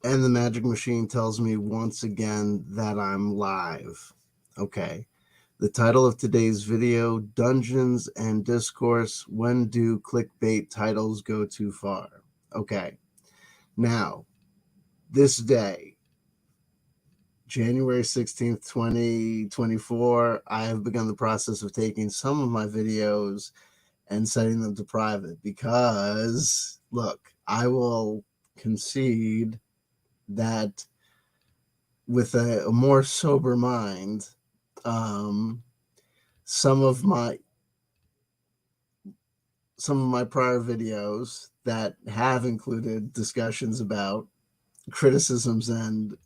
And the magic machine tells me once again that I'm live. Okay. The title of today's video, Dungeons and Discourse, When Do Clickbait Titles Go Too Far? Okay. Now, this day, January 16th, 2024, I have begun the process of taking some of my videos and setting them to private because, look, I will concede that with a more sober mind, um, some of my some of my prior videos that have included discussions about criticisms and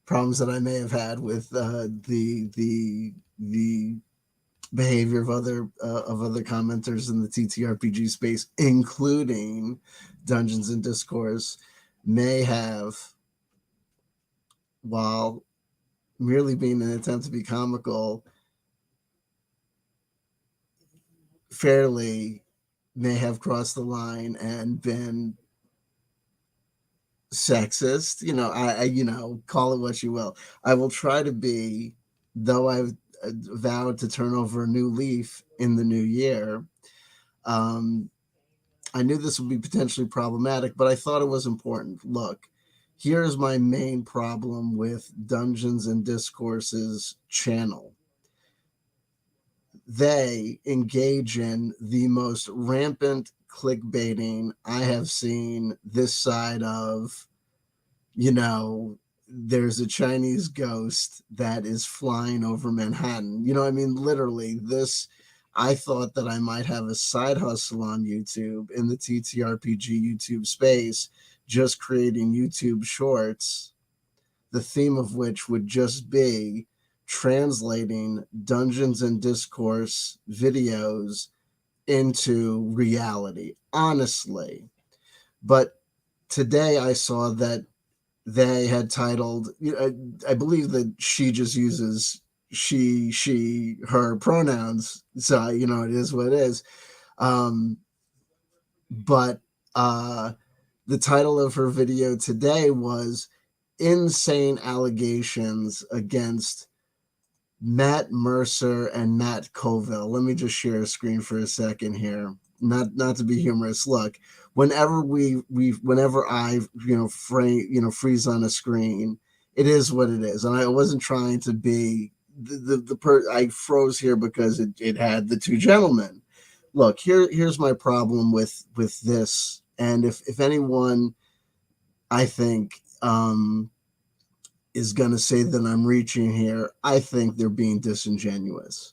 problems that I may have had with the behavior of other commenters in the TTRPG space, including Dungeons and Discourse, may have, while merely being an attempt to be comical, fairly may have crossed the line and been sexist. Call it what you will. I will try to be, though I've vowed to turn over a new leaf in the new year. Um, I knew this would be potentially problematic, but I thought it was important. Look, here's my main problem with Dungeons and Discourse's channel. They engage in the most rampant clickbaiting I have seen this side of, you know, there's a Chinese ghost that is flying over Manhattan. I mean, literally, this. I thought that I might have a side hustle on YouTube in the TTRPG YouTube space, just creating YouTube shorts, the theme of which would just be translating Dungeons and Discourse videos into reality, honestly. But today I saw that they had titled, I believe that she just uses she, her pronouns. So, it is what it is. Um, but the title of her video today was Insane Allegations Against Matt Mercer and Matt Colville. Let me just share a screen for a second here. Not to be humorous. Look, whenever I freeze on a screen, it is what it is. And I wasn't trying to be I froze here because it had the two gentlemen. Look, here's my problem with this. And if anyone, I think, is going to say that I'm reaching here, I think they're being disingenuous.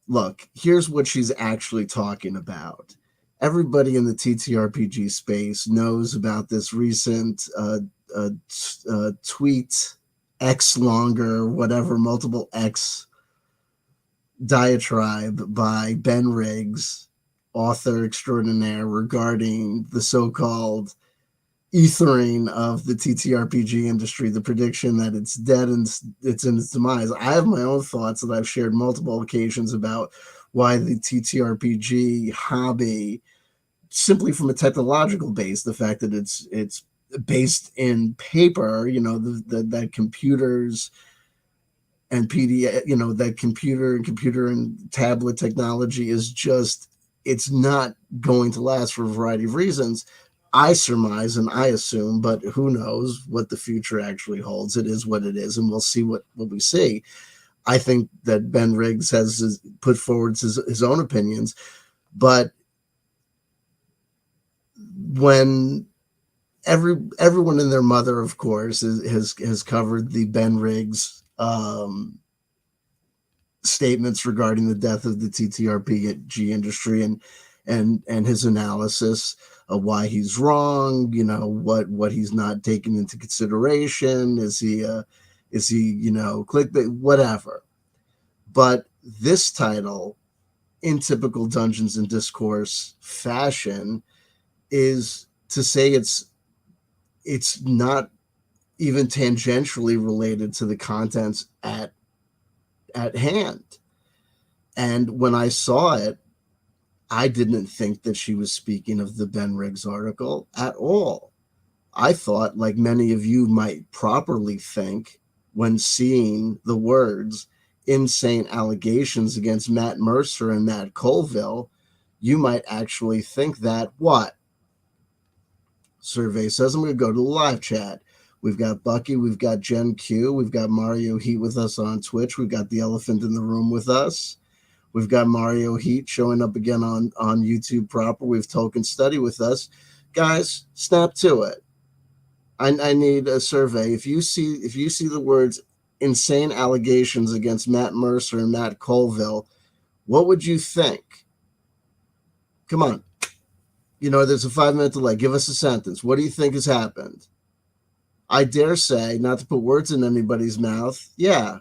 Look, here's what she's actually talking about. Everybody in the TTRPG space knows about this recent tweet, X longer, whatever, multiple X diatribe by Ben Riggs, author extraordinaire, regarding the so-called ethering of the TTRPG industry, the prediction that it's dead and it's in its demise. I have my own thoughts that I've shared multiple occasions about why the TTRPG hobby, simply from a technological base, the fact that it's based in paper, that computers and PDF, that computer and tablet technology is just, it's not going to last for a variety of reasons. I surmise and I assume, but who knows what the future actually holds. It is what it is, and we'll see what we see. I think that Ben Riggs has put forward his own opinions, but when everyone and their mother, of course, has covered the Ben Riggs statements regarding the death of the TTRPG industry and his analysis of why he's wrong, what he's not taking into consideration. Is he clickbait, whatever. But this title, in typical Dungeons and Discourse fashion, is to say it's not even tangentially related to the contents at hand. And when I saw it, I didn't think that she was speaking of the Ben Riggs article at all. I thought, like many of you might properly think when seeing the words insane allegations against Matt Mercer and Matt Colville, you might actually think that what? Survey says I'm going to go to the live chat. We've got Bucky, we've got Jen Q, we've got Mario Heat with us on Twitch, we've got the elephant in the room with us. We've got Mario Heat showing up again on YouTube proper. We've Tolkien Study with us. Guys, snap to it. I need a survey. If you see the words insane allegations against Matt Mercer and Matt Colville, what would you think? Come on. You know, there's a 5-minute delay. Give us a sentence. What do you think has happened? I dare say, not to put words in anybody's mouth, yeah.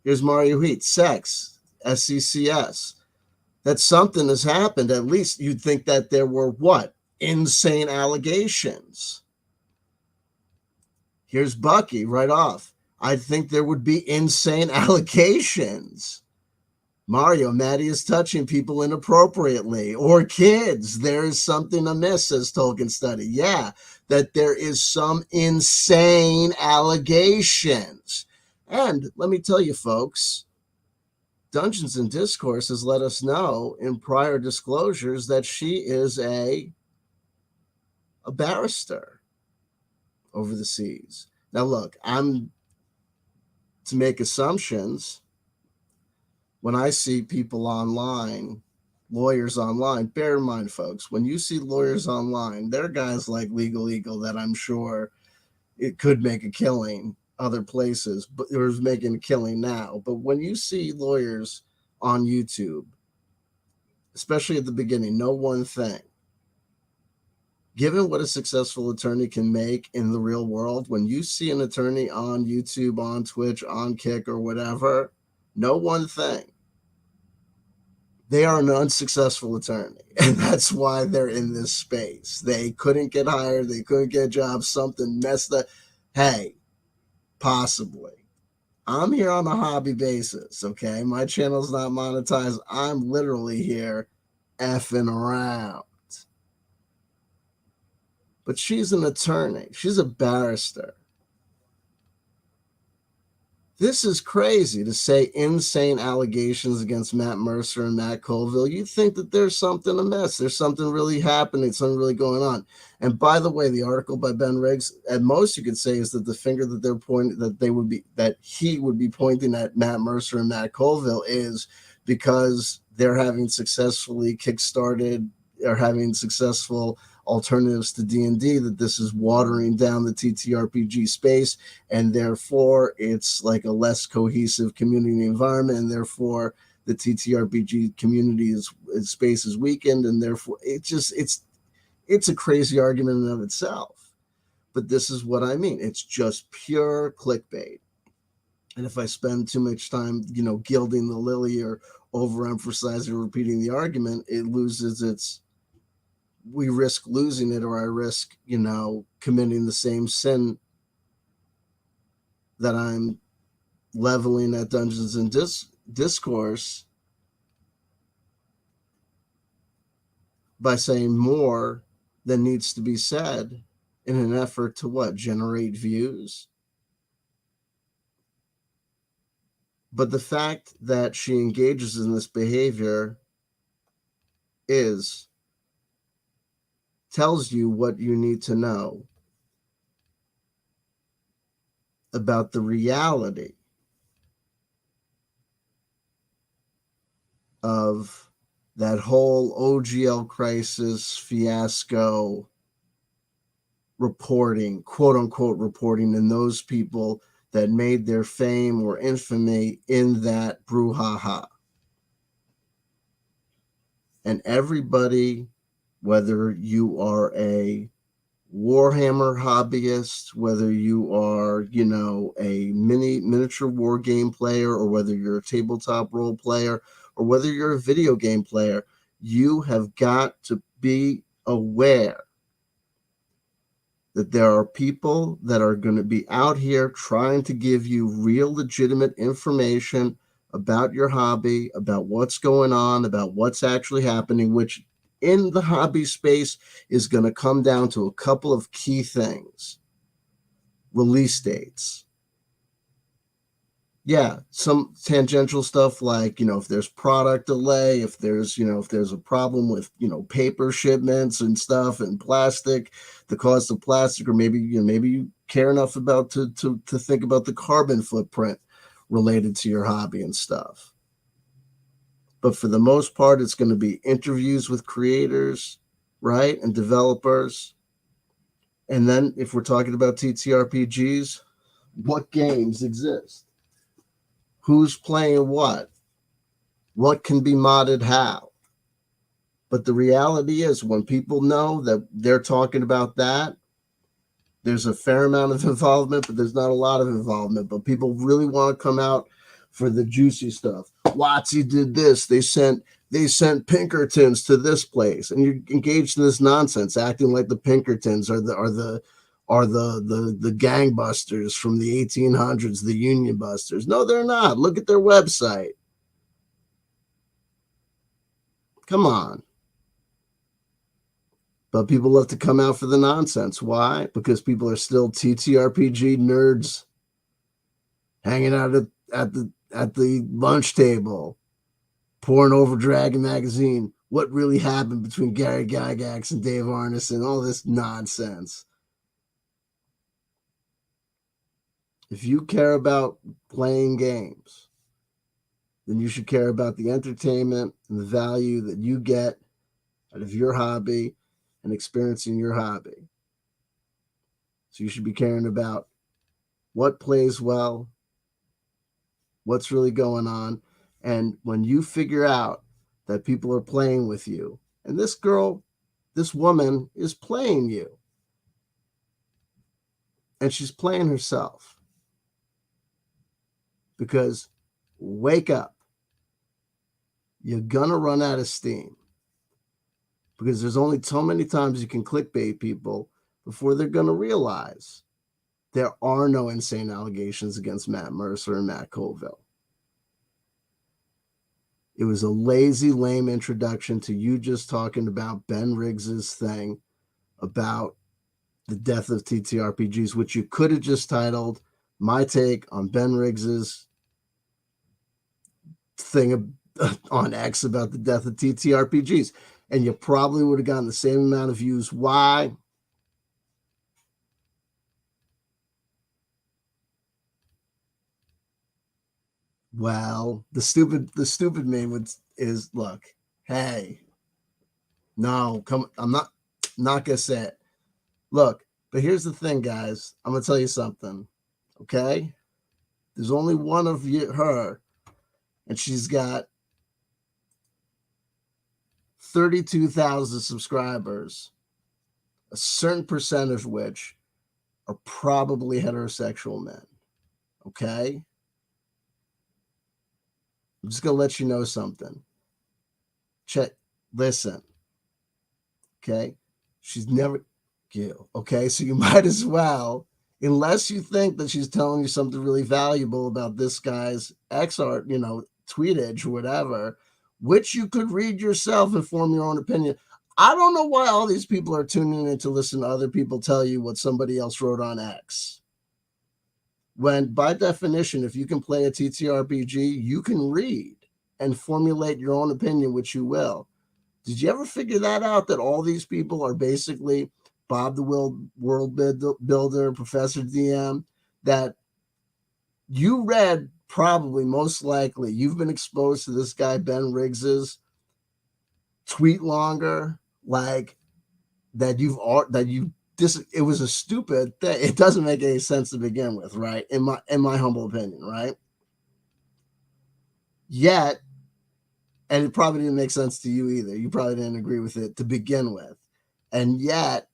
Here's Mario Heat. Sex. SCCS. That something has happened. At least you'd think that there were what? Insane allegations. Here's Bucky right off. I think there would be insane allegations. Mario, Maddie is touching people inappropriately or kids. There is something amiss, says Tolkien Study. Yeah, that there is some insane allegations. And let me tell you, folks, Dungeons and Discourse has let us know in prior disclosures that she is a barrister over the seas. Now, look, I'm to make assumptions when I see people online, lawyers online. Bear in mind, folks, when you see lawyers online, they're guys like Legal Eagle that I'm sure it could make a killing other places, but it was making a killing now. But when you see lawyers on YouTube, especially at the beginning, know one thing. Given what a successful attorney can make in the real world, when you see an attorney on YouTube, on Twitch, on Kick, or whatever, know one thing. They are an unsuccessful attorney, and that's why they're in this space. They couldn't get hired. They couldn't get jobs. Something messed up. Hey, possibly. I'm here on a hobby basis, okay? My channel's not monetized. I'm literally here effing around. But she's an attorney. She's a barrister. This is crazy to say insane allegations against Matt Mercer and Matt Colville. You'd think that there's something amiss. There's something really happening, something really going on. And by the way, the article by Ben Riggs, at most you could say, is that the finger that they're pointing, that he would be pointing at Matt Mercer and Matt Colville is because they're having successfully kickstarted or having successful alternatives to D&D, that this is watering down the TTRPG space, and therefore it's like a less cohesive community environment, and therefore the TTRPG community space is weakened, and therefore it's a crazy argument in and of itself. But this is what I mean. It's just pure clickbait. And if I spend too much time, gilding the lily or overemphasizing or repeating the argument, it loses its, we risk losing it, or I risk, committing the same sin that I'm leveling at Dungeons and Discourse by saying more than needs to be said in an effort to what? Generate views. But the fact that she engages in this behavior tells you what you need to know about the reality of that whole OGL crisis fiasco reporting, quote unquote reporting, and those people that made their fame or infamy in that brouhaha. And everybody, whether you are a Warhammer hobbyist, whether you are, a miniature war game player, or whether you're a tabletop role player, or whether you're a video game player, you have got to be aware that there are people that are going to be out here trying to give you real legitimate information about your hobby, about what's going on, about what's actually happening, which in the hobby space is going to come down to a couple of key things. Release dates. Yeah, some tangential stuff like, if there's product delay, if there's a problem with, paper shipments and stuff and plastic, the cost of plastic, or maybe you care enough about to think about the carbon footprint related to your hobby and stuff. But for the most part, it's going to be interviews with creators, right? And developers. And then if we're talking about TTRPGs, what games exist? Who's playing what? What can be modded how? But the reality is, when people know that they're talking about that, there's a fair amount of involvement, but there's not a lot of involvement. But people really want to come out for the juicy stuff. Watsy did this. They sent Pinkertons to this place, and you're engaged in this nonsense, acting like the Pinkertons are the gangbusters from the 1800s, the Union Busters. No, they're not. Look at their website. Come on. But people love to come out for the nonsense. Why? Because people are still TTRPG nerds hanging out at the lunch table, pouring over Dragon Magazine. What really happened between Gary Gygax and Dave Arneson? All this nonsense. If you care about playing games, then you should care about the entertainment and the value that you get out of your hobby and experiencing your hobby. So you should be caring about what plays well, what's really going on. And when you figure out that people are playing with you, and this woman is playing you, and she's playing herself, because wake up, you're gonna run out of steam, because there's only so many times you can clickbait people before they're gonna realize there are no insane allegations against Matt Mercer and Matt Colville. It was a lazy, lame introduction to you just talking about Ben Riggs's thing about the death of TTRPGs, which you could have just titled "My Take on Ben Riggs's thing on X about the death of TTRPGs," and you probably would have gotten the same amount of views. Why? Well, the stupid meme is, look, hey, no, come, I'm not gonna say it. Look, but here's the thing, guys. I'm gonna tell you something, okay? There's only one of her, and she's got 32,000 subscribers, a certain percentage of which are probably heterosexual men, okay? I'm just gonna let you know something. Listen, okay? She's never you, okay? So you might as well, unless you think that she's telling you something really valuable about this guy's X art, tweetage or whatever, which you could read yourself and form your own opinion. I don't know why all these people are tuning in to listen to other people tell you what somebody else wrote on X. When, by definition, if you can play a TTRPG, you can read and formulate your own opinion, which you will. Did you ever figure that out, that all these people are basically Bob the World Builder, Professor DM, that you read, probably most likely you've been exposed to this guy Ben Riggs's tweet longer, like that it was a stupid thing. It doesn't make any sense to begin with, right? In my humble opinion, right? Yet, and it probably didn't make sense to you either. You probably didn't agree with it to begin with. And yet,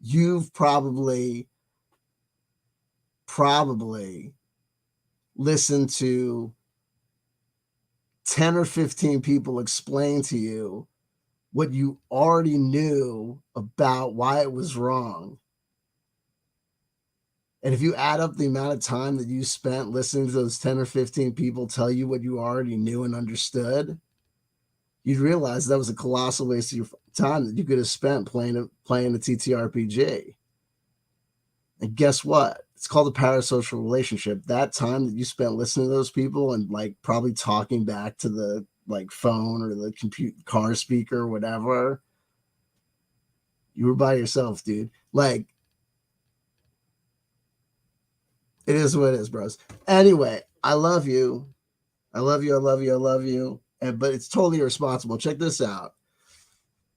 you've probably listened to 10 or 15 people explain to you what you already knew about why it was wrong. And if you add up the amount of time that you spent listening to those 10 or 15 people tell you what you already knew and understood, you'd realize that was a colossal waste of your time that you could have spent playing a TTRPG. And guess what? It's called a parasocial relationship. That time that you spent listening to those people and like probably talking back to the like phone or the car speaker or whatever, you were by yourself, dude. Like, it is what it is, bros. Anyway, I love you. I love you. I love you. I love you. But it's totally irresponsible. Check this out.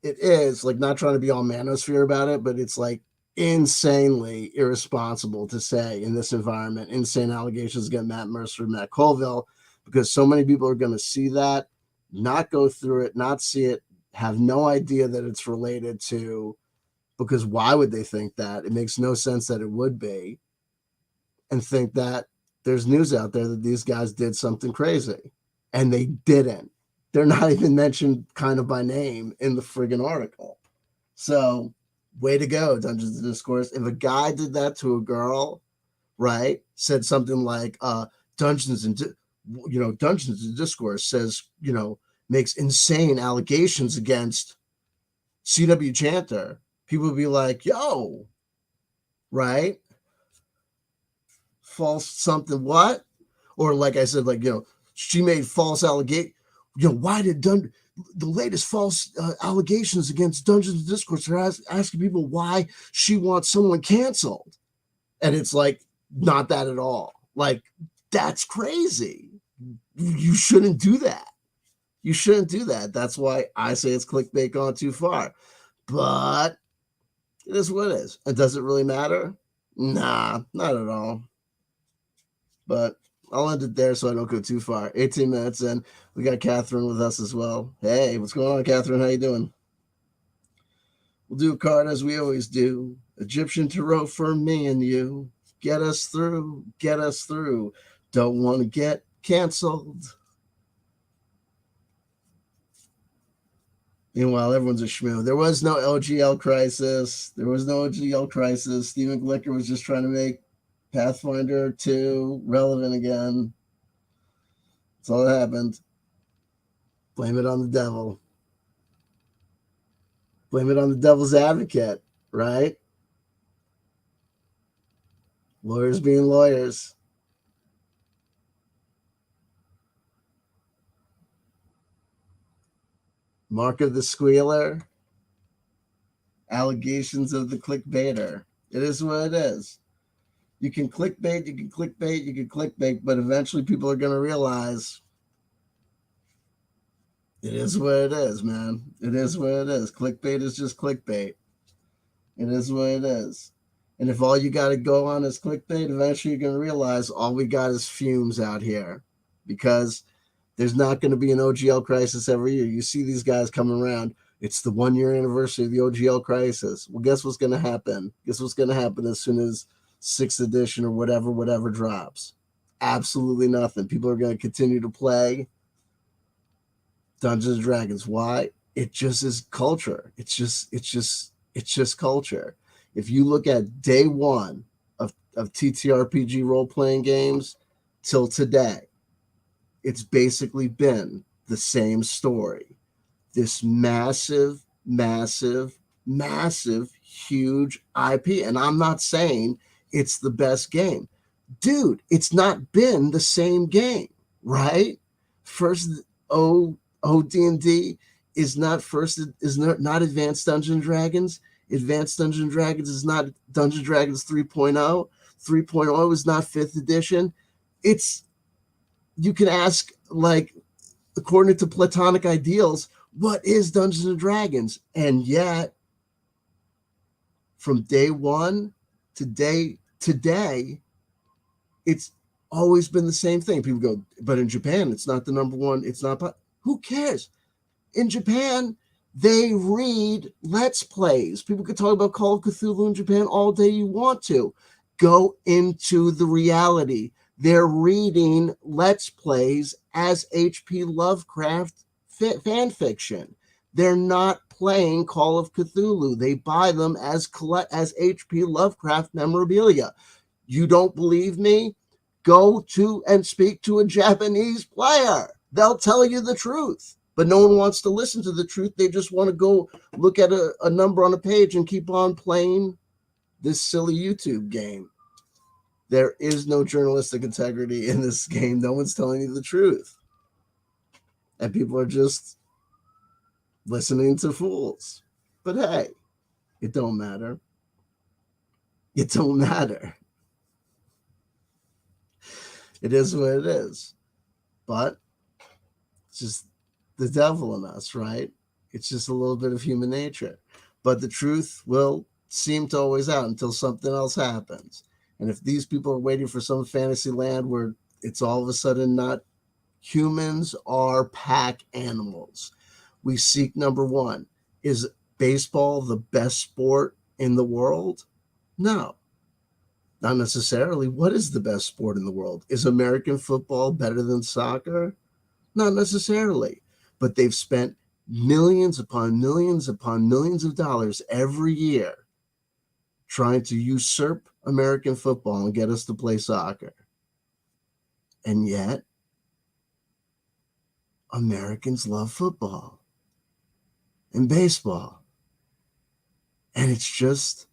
It is like not trying to be all manosphere about it, but it's like insanely irresponsible to say in this environment, insane allegations against Matt Mercer and Matt Colville, because so many people are going to see that, not go through it, not see it, have no idea that it's related to, because why would they think that? It makes no sense that it would be, and think that there's news out there that these guys did something crazy, and they didn't. They're not even mentioned kind of by name in the friggin' article. So, way to go, Dungeons and Discourse. If a guy did that to a girl, right, said something like, Dungeons and Discourse says, makes insane allegations against CW Chanter, people would be like, yo, right? False something, what? Or like I said, like, she made false allegation. Why did the latest false allegations against Dungeons and Discourse are asking people why she wants someone canceled? And it's like, not that at all. Like, that's crazy. You shouldn't do that. You shouldn't do that. That's why I say it's clickbait gone too far. But it is what it is. And does it really matter? Nah, not at all. But I'll end it there so I don't go too far. 18 minutes in. We got Catherine with us as well. Hey, what's going on, Catherine? How you doing? We'll do a card as we always do. Egyptian Tarot for me and you. Get us through. Get us through. Don't want to get canceled. Meanwhile, everyone's a schmoo. There was no LGL crisis. Stephen Glicker was just trying to make Pathfinder 2 relevant again. That's all that happened. Blame it on the devil. Blame it on the devil's advocate, right? Lawyers being lawyers. Mark of the Squealer. Allegations of the clickbaiter. It is what it is. You can clickbait, but eventually people are going to realize it is what it is, man. It is what it is. Clickbait is just clickbait. It is what it is. And if all you got to go on is clickbait, eventually you're going to realize all we got is fumes out here, because there's not going to be an OGL crisis every year. You see these guys coming around. It's the 1 year anniversary of the OGL crisis. Well, guess what's going to happen? Guess what's going to happen as soon as 6th edition or whatever drops? Absolutely nothing. People are going to continue to play Dungeons and Dragons. Why? It just is culture. It's just culture. If you look at day one of TTRPG role-playing games till today, it's basically been the same story. This massive, huge IP. And I'm not saying it's the best game. Dude, it's not been the same game, right? First, D&D is not Advanced Dungeons and Dragons. Advanced Dungeons and Dragons is not Dungeons and Dragons 3.0. 3.0 is not 5th edition. You can ask, like, according to Platonic ideals, what is Dungeons and Dragons? And yet, from day one to today, it's always been the same thing. People go, but in Japan, it's not the number one. It's not. Who cares? In Japan, they read Let's Plays. People can talk about Call of Cthulhu in Japan all day you want to. Go into the reality. They're reading Let's Plays as H.P. Lovecraft fan fiction. They're not playing Call of Cthulhu. They buy them as H.P. Lovecraft memorabilia. You don't believe me? Go to and speak to a Japanese player. They'll tell you the truth. But no one wants to listen to the truth. They just want to go look at a number on a page and keep on playing this silly YouTube game. There is no journalistic integrity in this game. No one's telling you the truth. And people are just listening to fools. But hey, it don't matter. It don't matter. It is what it is. But it's just the devil in us, right? It's just a little bit of human nature. But the truth will seem to always out until something else happens. And if these people are waiting for some fantasy land where it's all of a sudden not, humans are pack animals. We seek number one. Is baseball the best sport in the world? No, not necessarily. What is the best sport in the world? Is American football better than soccer? Not necessarily. But they've spent millions upon millions upon millions of dollars every year trying to usurp American football and get us to play soccer. And yet, Americans love football and baseball. And it's just,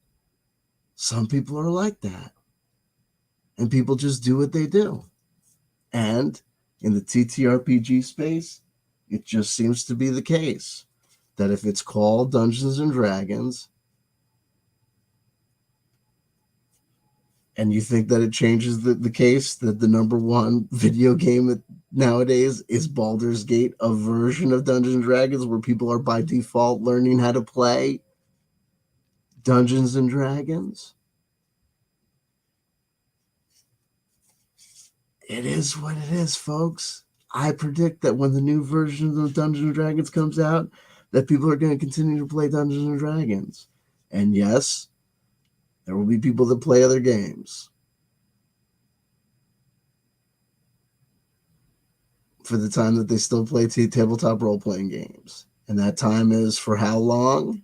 some people are like that. And people just do what they do. And in the TTRPG space, it just seems to be the case that if it's called Dungeons and Dragons, and you think that it changes the case that the number one video game nowadays is Baldur's Gate, a version of Dungeons and Dragons where people are by default learning how to play Dungeons and Dragons. It is what it is, folks. I predict that when the new version of Dungeons and Dragons comes out, that people are going to continue to play Dungeons and Dragons. And yes, there will be people that play other games for the time that they still play tabletop role-playing games. And that time is for how long?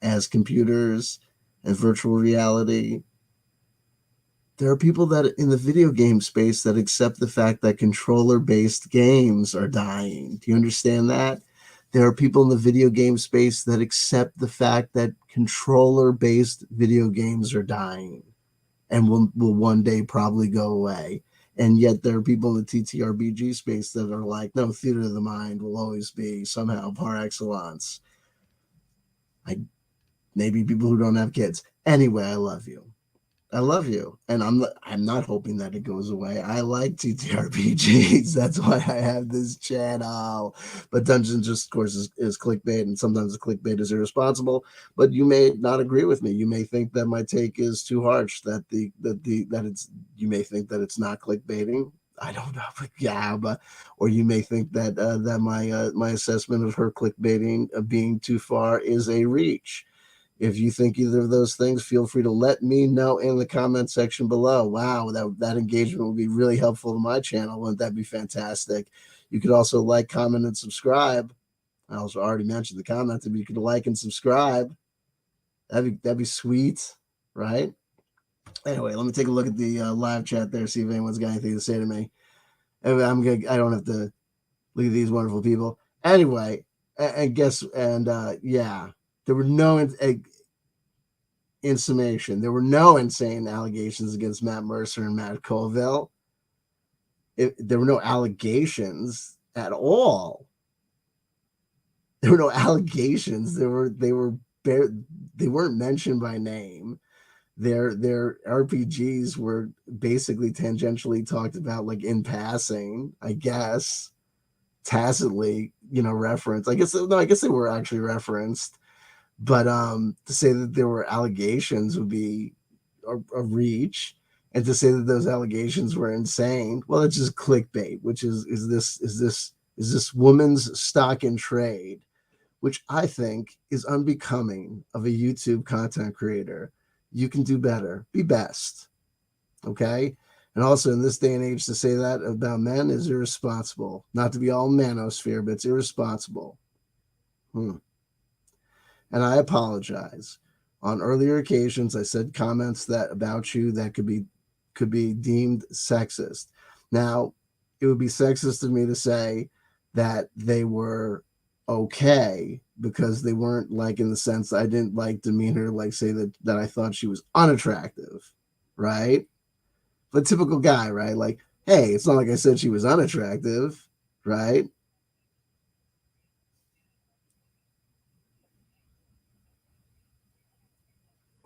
As computers and virtual reality. There are people that in the video game space that accept the fact that controller-based games are dying. Do you understand that? There are people in the video game space that accept the fact that controller-based video games are dying and will one day probably go away. And yet there are people in the TTRPG space that are like, no, theater of the mind will always be somehow par excellence. Maybe people who don't have kids. Anyway, I love you. I love you, and I'm not hoping that it goes away. I like TTRPGs. That's why I have this channel. But Dungeons Discourse is clickbait, and sometimes the clickbait is irresponsible. But you may not agree with me. You may think that my take is too harsh. That it's, you may think that it's not clickbaiting. I don't know, but yeah, or you may think that that my assessment of her clickbaiting being too far is a reach. If you think either of those things, feel free to let me know in the comment section below. Wow, that engagement would be really helpful to my channel. Wouldn't that be fantastic? You could also like, comment, and subscribe. I also already mentioned the comment, but you could like and subscribe. That'd be sweet, right? Anyway, let me take a look at the live chat there, see if anyone's got anything to say to me. Anyway, I don't have to look at these wonderful people. Anyway, yeah. There were no, in summation, there were no insane allegations against Matt Mercer and Matt Colville. There were no allegations at all. There were no allegations. They weren't mentioned by name. Their RPGs were basically tangentially talked about, like in passing, I guess, tacitly, referenced. I guess they were actually referenced. But to say that there were allegations would be a reach, and to say that those allegations were insane, well, it's just clickbait. Which is this woman's stock in trade, which I think is unbecoming of a YouTube content creator. You can do better. Be best. Okay. And also in this day and age, to say that about men is irresponsible. Not to be all manosphere, but it's irresponsible. And I apologize. On earlier occasions, I said comments that about you that could be could be deemed sexist. Now, it would be sexist of me to say that they were okay because they weren't like, in the sense I didn't like demeanor, like say that I thought she was unattractive, right? The typical guy, right? Like, hey, it's not like I said she was unattractive, right?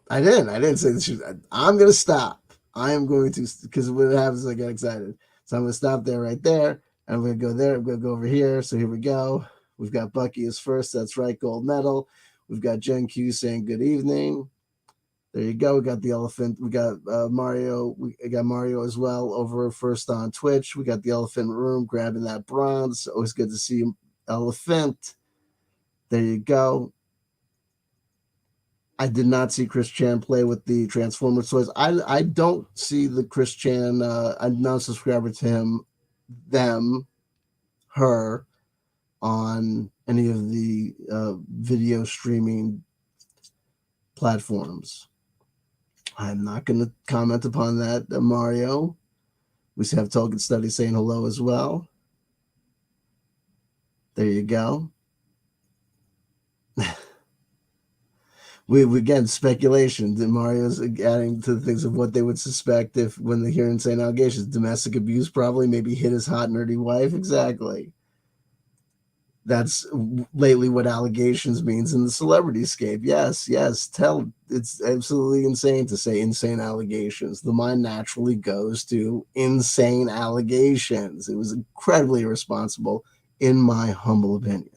I didn't say that she. I'm gonna stop. I am going to, because what happens is I get excited. So I'm gonna stop there, right there. And I'm gonna go there. I'm gonna go over here. So here we go. We've got Bucky as first. That's right, gold medal. We've got Jen Q saying good evening. There you go. We got the elephant. We got Mario. We got Mario as well over first on Twitch. We got the elephant room grabbing that bronze. Always good to see elephant. There you go. I did not see Chris Chan play with the Transformers toys. I don't see the Chris Chan. I'm not a subscriber to him, them, her on any of the video streaming platforms. I'm not going to comment upon that, Mario. We have Tolkien Study saying hello as well. There you go. we again, speculation. Mario's adding to the things of what they would suspect if, when they hear insane allegations. Domestic abuse, probably, maybe hit his hot nerdy wife. Exactly. That's lately what allegations means in the celebrity scape. Yes, it's absolutely insane to say insane allegations. The mind naturally goes to insane allegations. It was incredibly irresponsible, in my humble opinion.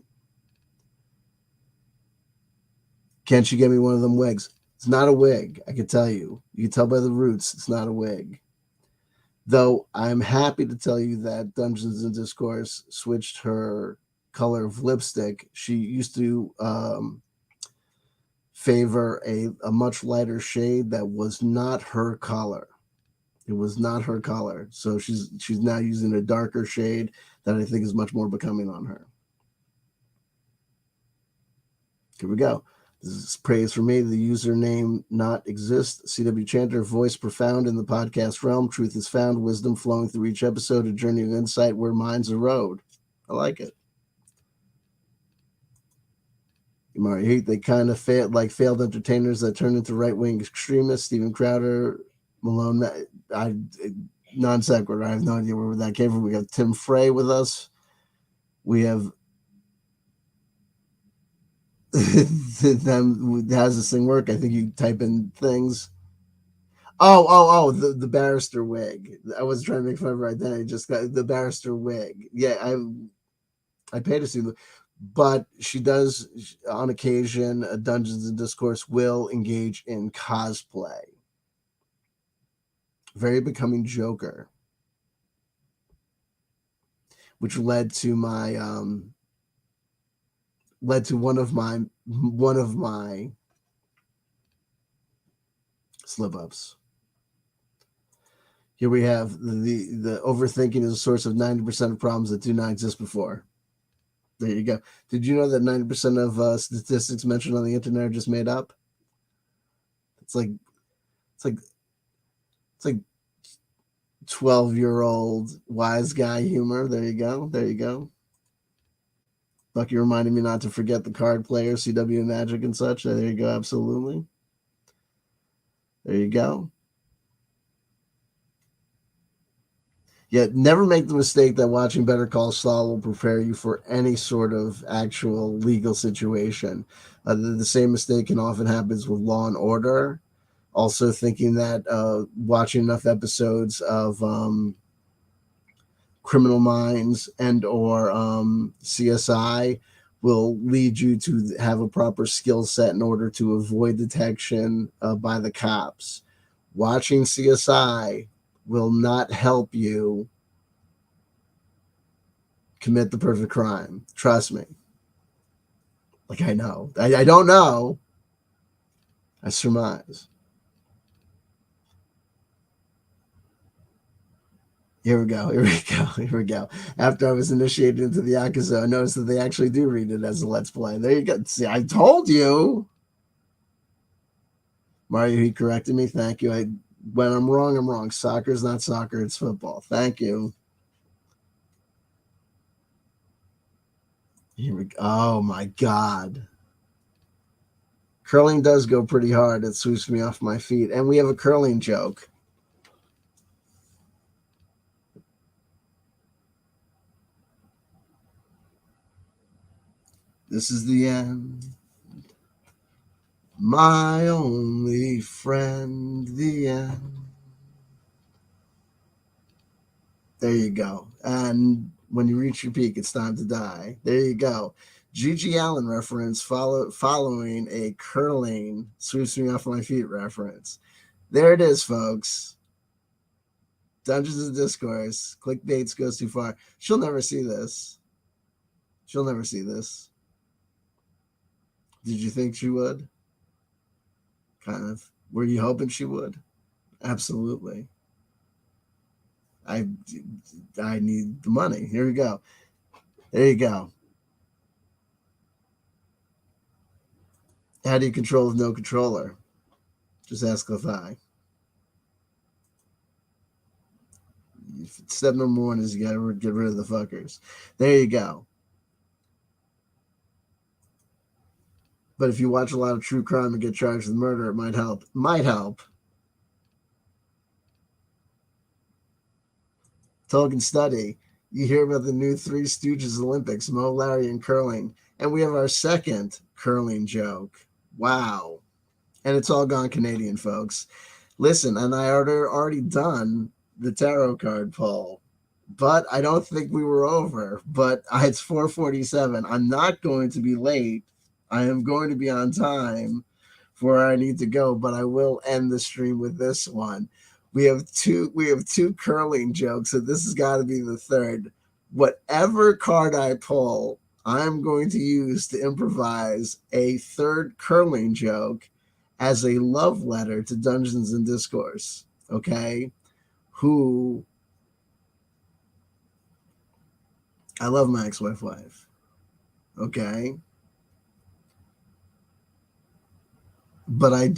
Can't you get me one of them wigs? It's not a wig, I can tell you. You can tell by the roots, it's not a wig. Though I'm happy to tell you that Dungeons and Discourse switched her color of lipstick. She used to favor a much lighter shade that was not her color. It was not her color. So she's now using a darker shade that I think is much more becoming on her. Here we go. This is praise for me. The username not exist. CW Chanter, voice profound in the podcast realm. Truth is found, wisdom flowing through each episode, a journey of insight where minds erode. I like it. They kind of failed entertainers that turned into right-wing extremists. Steven Crowder, Malone, non sequitur. I have no idea where that came from. We got Tim Frey with us. We have them. How's this thing work? I think you type in things. The barrister wig. I wasn't trying to make fun of her identity. Just got the barrister wig. Yeah, I paid to see the. But she does, on occasion, Dungeons and Discourse will engage in cosplay. Very becoming Joker, which led to my one of my slip ups. Here we have the overthinking is a source of 90% of problems that do not exist before. There you go. Did you know that 90% of statistics mentioned on the internet are just made up? It's like 12-year-old wise guy humor. There you go. Bucky reminded me not to forget the card players, CW Magic and such. There you go. Absolutely. There you go. Yet never make the mistake that watching Better Call Saul will prepare you for any sort of actual legal situation. The same mistake can often happens with Law and Order. Also thinking that watching enough episodes of Criminal Minds and or CSI will lead you to have a proper skill set in order to avoid detection by the cops. Watching CSI will not help you commit the perfect crime. Trust me. Like, I know. I don't know. I surmise. Here we go. After I was initiated into the Yakuza, I noticed that they actually do read it as a Let's Play. There you go. See, I told you. Mario, he corrected me. Thank you. When I'm wrong, I'm wrong. Soccer's not soccer, it's football. Thank you. Here we go. Oh my God. Curling does go pretty hard. It sweeps me off my feet. And we have a curling joke. This is the end. My only friend, the end. There you go. And when you reach your peak, it's time to die. There you go. Gigi Allen reference following a curling sweeps me off my feet reference. There it is, folks. Dungeons and Discourse. Clickbaits goes too far. She'll never see this. She'll never see this. Did you think she would? Kind of. Were you hoping she would? Absolutely. I need the money. Here we go. There you go. How do you control with no controller? Just ask Lafai. Step number one is you gotta get rid of the fuckers. There you go. But if you watch a lot of true crime and get charged with murder, it might help. Might help. Tolkien study. You hear about the new Three Stooges Olympics, Mo, Larry, and curling. And we have our second curling joke. Wow. And it's all gone Canadian, folks. Listen, and I already done the tarot card pull, but I don't think we were over. But it's 4:47. I'm not going to be late. I am going to be on time for where I need to go, but I will end the stream with this one. We have two curling jokes, and this has got to be the third. Whatever card I pull, I'm going to use to improvise a third curling joke as a love letter to Dungeons and Discourse. Okay? Who I love my ex-wife. Okay? But I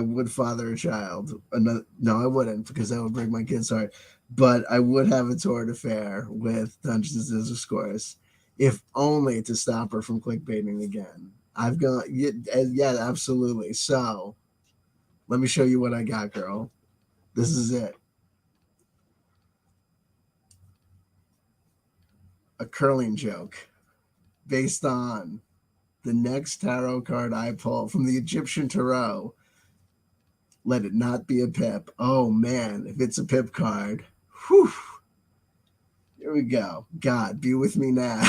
would father a child. No, I wouldn't, because that would break my kid's heart. But I would have a torrid affair with Dungeons and Discourse, if only to stop her from clickbaiting again. I've got, yeah, absolutely. So let me show you what I got, girl. This is it. A curling joke based on the next tarot card I pull from the Egyptian Tarot. Let it not be a pip. Oh man, if it's a pip card, whew. Here we go. God, be with me now.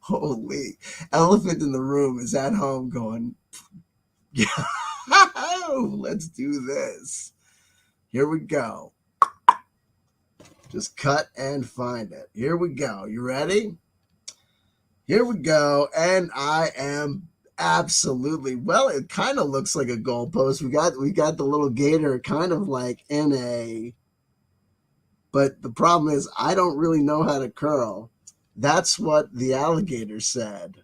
Holy elephant in the room is at home going, let's do this. Here we go. Just cut and find it. Here we go. You ready? Here we go. And I am absolutely, well, it kind of looks like a goalpost. We got the little gator kind of like in a, but the problem is I don't really know how to curl. That's what the alligator said.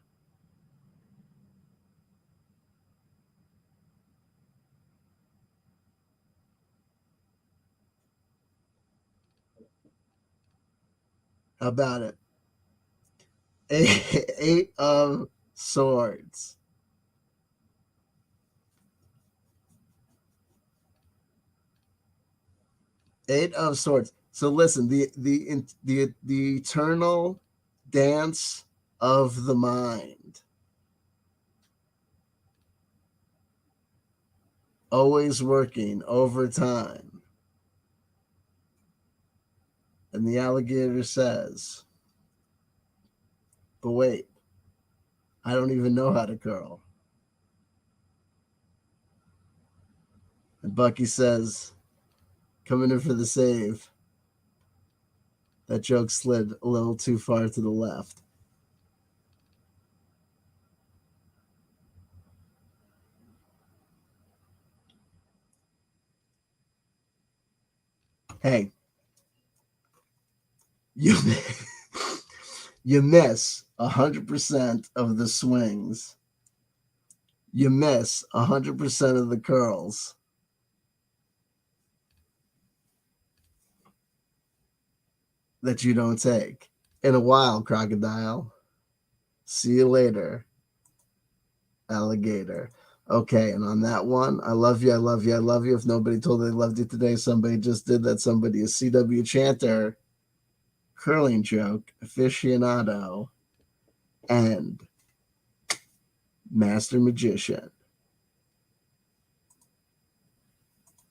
How about it? Eight of swords. Eight of swords. So listen, the eternal dance of the mind. Always working overtime. And the alligator says, but wait, I don't even know how to curl. And Bucky says, coming in for the save. That joke slid a little too far to the left. Hey, you you miss 100% of the swings. You miss 100% of the curls. that you don't take. In a while, crocodile. See you later, alligator. Okay, and on that one, I love you, I love you, I love you. If nobody told you they loved you today, somebody just did that. Somebody is CW Chanter, curling joke aficionado, and master magician.